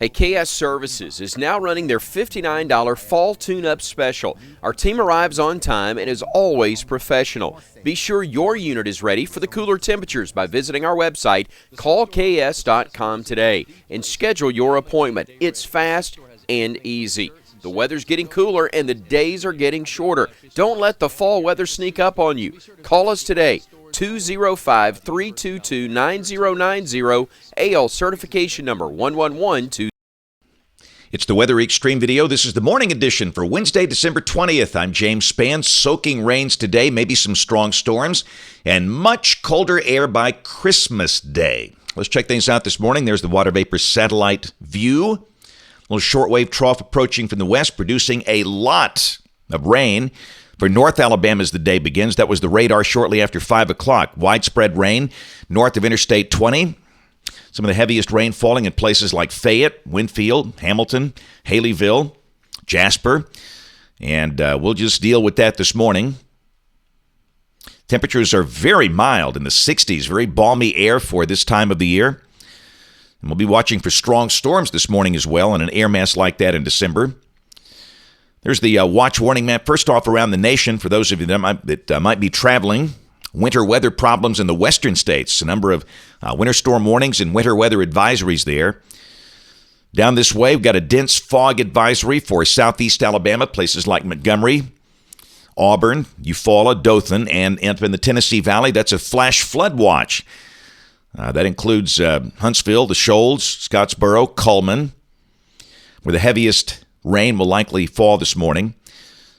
Hey, KS Services is now running their $59 fall tune-up special. Our team arrives on time and is always professional. Be sure your unit is ready for the cooler temperatures by visiting our website, callks.com today, and schedule your appointment. It's fast and easy. The weather's getting cooler and the days are getting shorter. Don't let the fall weather sneak up on you. Call us today. 205-322-9090, AL certification number 1112. It's the Weather Xtreme video. This is the morning edition for Wednesday, December 20th. I'm James Spann. Soaking rains today, maybe some strong storms, and much colder air by Christmas Day. Let's check things out this morning. There's the water vapor satellite view. A little shortwave trough approaching from the west, producing a lot of rain. For North Alabama as the day begins, that was the radar shortly after 5 o'clock. Widespread rain north of Interstate 20. Some of the heaviest rain falling in places like Fayette, Winfield, Hamilton, Haleyville, Jasper. And we'll just deal with that this morning. Temperatures are very mild in the 60s, very balmy air for this time of the year. And we'll be watching for strong storms this morning as well in an air mass like that in December. There's the watch warning map. First off, around the nation, for those of you that might be traveling, winter weather problems in the western states. A number of winter storm warnings and winter weather advisories there. Down this way, we've got a dense fog advisory for southeast Alabama, places like Montgomery, Auburn, Eufaula, Dothan, and up in the Tennessee Valley, that's a flash flood watch. That includes Huntsville, the Shoals, Scottsboro, Cullman, where the heaviest rain will likely fall this morning.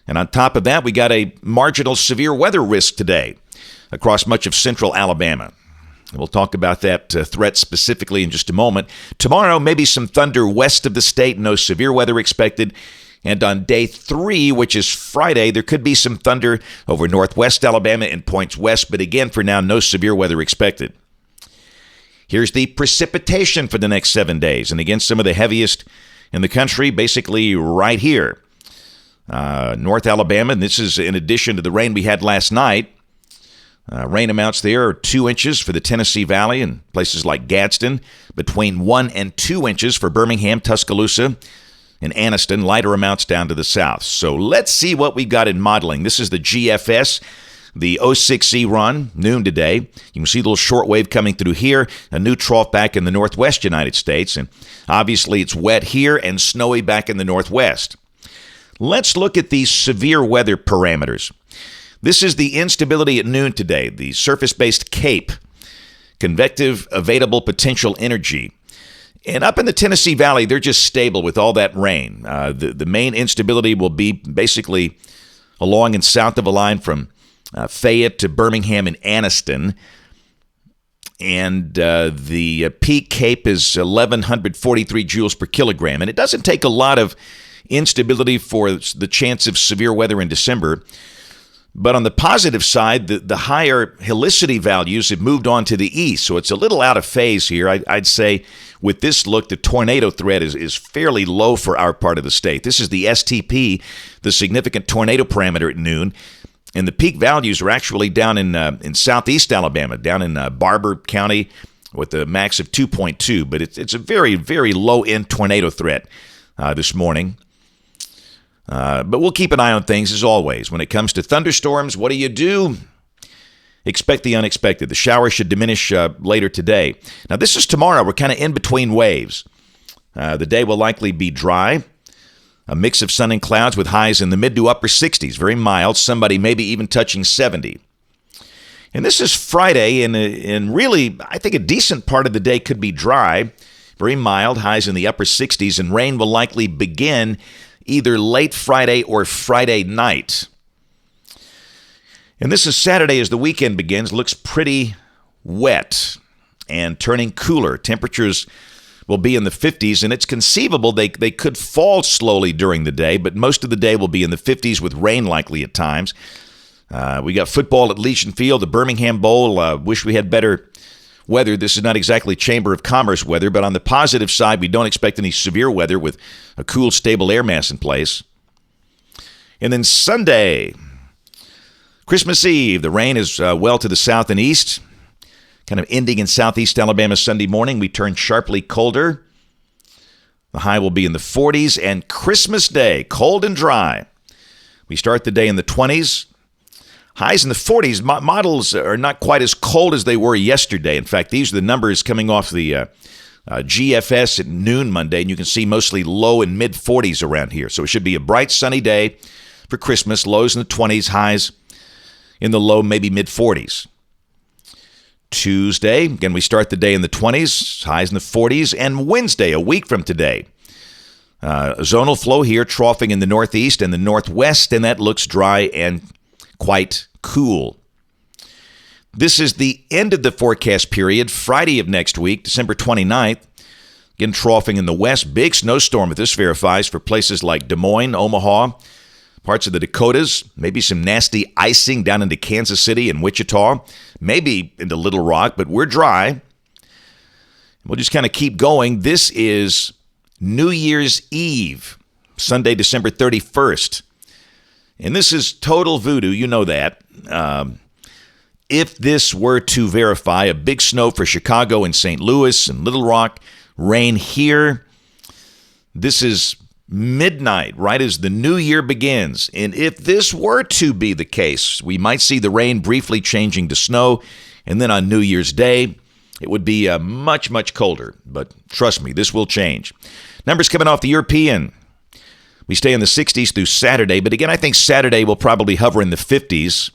And on top of that, we got a marginal severe weather risk today across much of central Alabama. We'll talk about that threat specifically in just a moment. Tomorrow, maybe some thunder west of the state, no severe weather expected. And on day 3, which is Friday, there could be some thunder over northwest Alabama and points west. But again, for now, no severe weather expected. Here's the precipitation for the next 7 days. And again, some of the heaviest in the country, basically right here. North Alabama, and this is in addition to the rain we had last night. Rain amounts there are 2 inches for the Tennessee Valley and places like Gadsden, between 1 and 2 inches for Birmingham, Tuscaloosa, and Anniston, lighter amounts down to the south. So let's see what we got in modeling. This is the GFS, the 06E run, noon today. You can see a little shortwave coming through here, a new trough back in the northwest United States, and obviously it's wet here and snowy back in the northwest. Let's look at these severe weather parameters. This is the instability at noon today, the surface-based CAPE, convective evadable potential energy. And up in the Tennessee Valley, they're just stable with all that rain. The main instability will be basically along and south of a line from Fayette to Birmingham and Anniston. And the peak CAPE is 1,143 joules per kilogram. And it doesn't take a lot of instability for the chance of severe weather in December. But on the positive side, the higher helicity values have moved on to the east. So it's a little out of phase here. I'd say with this look, the tornado threat is fairly low for our part of the state. This is the STP, the significant tornado parameter at noon. And the peak values are actually down in southeast Alabama, down in Barber County with a max of 2.2. But it's a very, very low-end tornado threat this morning. But we'll keep an eye on things as always. When it comes to thunderstorms, what do? Expect the unexpected. The showers should diminish later today. Now, this is tomorrow. We're kind of in between waves. The day will likely be dry. A mix of sun and clouds with highs in the mid to upper 60s. Very mild. Somebody maybe even touching 70. And this is Friday, and really, I think a decent part of the day could be dry. Very mild. Highs in the upper 60s, and rain will likely begin either late Friday or Friday night. And this is Saturday as the weekend begins. Looks pretty wet and turning cooler. Temperatures will be in the 50s, and it's conceivable they could fall slowly during the day, but most of the day will be in the 50s with rain likely at times. We got football at Legion Field, the Birmingham Bowl. Wish we had better weather. This is not exactly Chamber of Commerce weather, but on the positive side, we don't expect any severe weather with a cool, stable air mass in place. And then Sunday, Christmas Eve, the rain is well to the south and east. Kind of ending in southeast Alabama Sunday morning. We turn sharply colder. The high will be in the 40s, and Christmas Day, cold and dry. We start the day in the 20s. Highs in the 40s. Models are not quite as cold as they were yesterday. In fact, these are the numbers coming off the GFS at noon Monday, and you can see mostly low and mid 40s around here. So it should be a bright, sunny day for Christmas. Lows in the 20s, highs in the low, maybe mid 40s. Tuesday, again, we start the day in the 20s, highs in the 40s, and Wednesday, a week from today. Zonal flow here, troughing in the northeast and the northwest, and that looks dry and quite cool. This is the end of the forecast period, Friday of next week, December 29th. Again, troughing in the west. Big snowstorm, if this verifies, for places like Des Moines, Omaha, parts of the Dakotas, maybe some nasty icing down into Kansas City and Wichita, maybe into Little Rock, but we're dry. We'll just kind of keep going. This is New Year's Eve, Sunday, December 31st. And this is total voodoo, you know that. If this were to verify, a big snow for Chicago and St. Louis and Little Rock, rain here. This is midnight, right as the new year begins. And if this were to be the case, we might see the rain briefly changing to snow. And then on New Year's Day, it would be much, much colder. But trust me, this will change. Numbers coming off the European. We stay in the 60s through Saturday. But again, I think Saturday will probably hover in the 50s.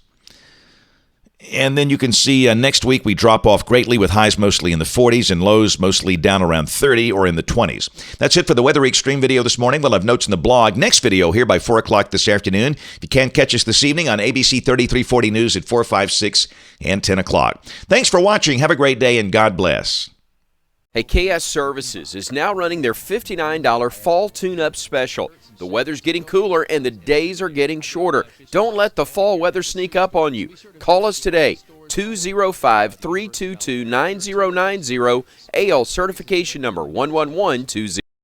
And then you can see next week we drop off greatly with highs mostly in the 40s and lows mostly down around 30 or in the 20s. That's it for the Weather Xtreme video this morning. We'll have notes in the blog. Next video here by 4 o'clock this afternoon. If you can't catch us this evening on ABC 3340 News at 4, 5, 6, and 10 o'clock. Thanks for watching. Have a great day and God bless. Hey, KS Services is now running their $59 fall tune-up special. The weather's getting cooler and the days are getting shorter. Don't let the fall weather sneak up on you. Call us today, 205-322-9090, AL certification number 11120.